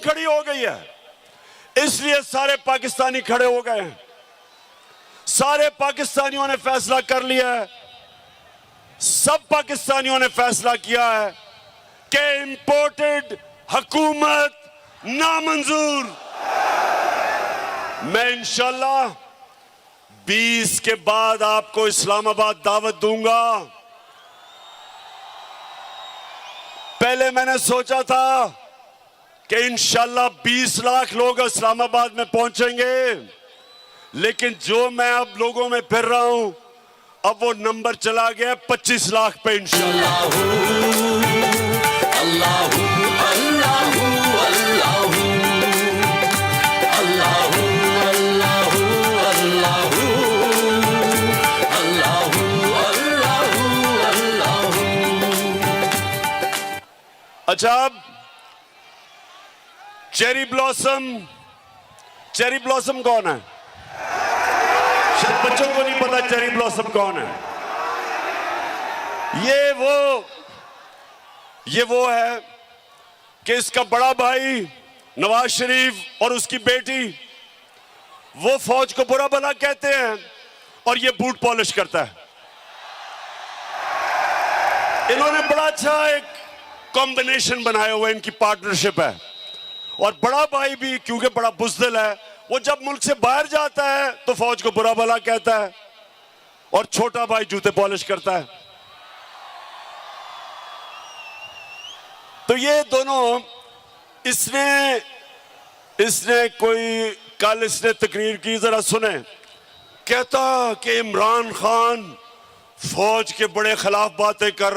खड़ी हो गई है, इसलिए सारे पाकिस्तानी खड़े हो गए हैं। सारे पाकिस्तानियों ने फैसला कर लिया है, सब पाकिस्तानियों ने फैसला किया है कि इंपोर्टेड हुकूमत नामंजूर। मैं इंशाल्लाह 20 के बाद आपको इस्लामाबाद दावत दूंगा। पहले मैंने सोचा था कि इंशाल्लाह 20 लाख लोग इस्लामाबाद में पहुंचेंगे, लेकिन जो मैं अब लोगों में फिर रहा हूं, अब वो नंबर चला गया 25 लाख पे इंशाल्लाह। अल्लाहू अल्लाहू अल्लाहू अल्लाहू अल्लाहू अल्लाहू अल्लाहू अल्लाहू। अच्छा, अब चेरी ब्लॉसम कौन है? शायद बच्चों को नहीं पता चेरी ब्लॉसम कौन है। ये वो है कि इसका बड़ा भाई नवाज शरीफ और उसकी बेटी वो फौज को बुरा भला कहते हैं और ये बूट पॉलिश करता है। इन्होंने बड़ा अच्छा एक कॉम्बिनेशन बनाया हुआ, इनकी पार्टनरशिप है। और बड़ा भाई भी क्योंकि बड़ा बुज़दिल है, वो जब मुल्क से बाहर जाता है तो फौज को बुरा भला कहता है, और छोटा भाई जूते पॉलिश करता है। तो ये दोनों, इसने कोई कल इसने तकरीर की, जरा सुने। कहता कि इमरान खान फौज के बड़े खिलाफ बातें कर रहे